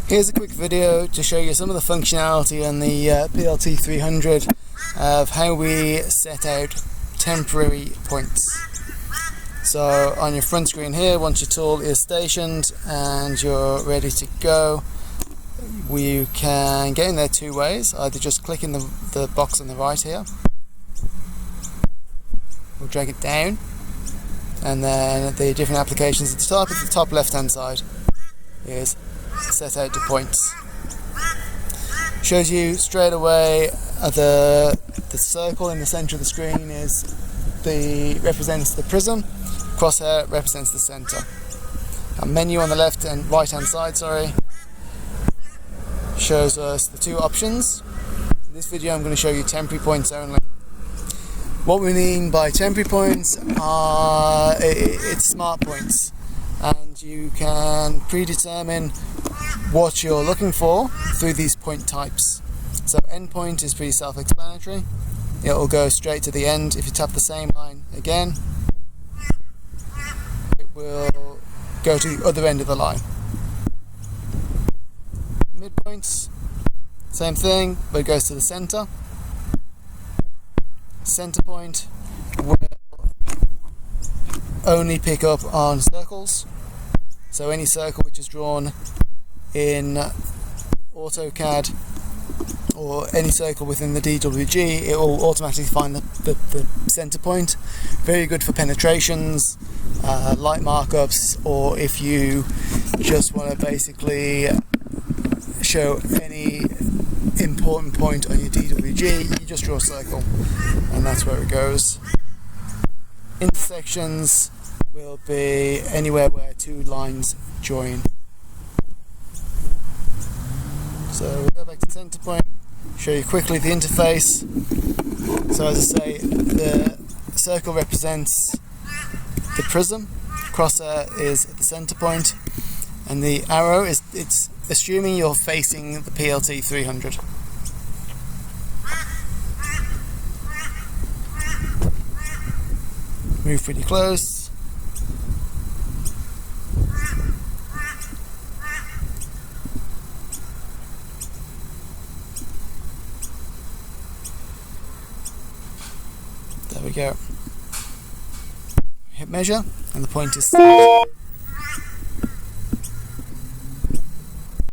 Here's a quick video to show you some of the functionality on the PLC 300 of how we set out temporary points. So on your front screen here, once your tool is stationed and you're ready to go, you can get in there two ways. Either just click in the box on the right here, we'll drag it down, and then the different applications at the top left hand side is set out to points. Shows you straight away the circle in the centre of the screen represents the prism, crosshair represents the centre. A menu on the left and right hand side, shows us the two options. In this video I'm going to show you temporary points only. What we mean by temporary points are it's smart points, and you can predetermine what you're looking for through these point types. So endpoint is pretty self-explanatory. It will go straight to the end. If you tap the same line again, it will go to the other end of the line. Midpoints, same thing, but it goes to the center. Center point will only pick up on circles. So any circle which is drawn in AutoCAD or any circle within the DWG, it will automatically find the center point. Very good for penetrations, light markups, or if you just want to basically show any important point on your DWG, you just draw a circle and that's where it goes. Intersections will be anywhere where two lines join. So we'll go back to center point, show you quickly the interface. So as I say, the circle represents the prism, crosshair is at the center point, and the arrow it's assuming you're facing the PLC 300. Move pretty close. There we go. Hit measure and the point is set.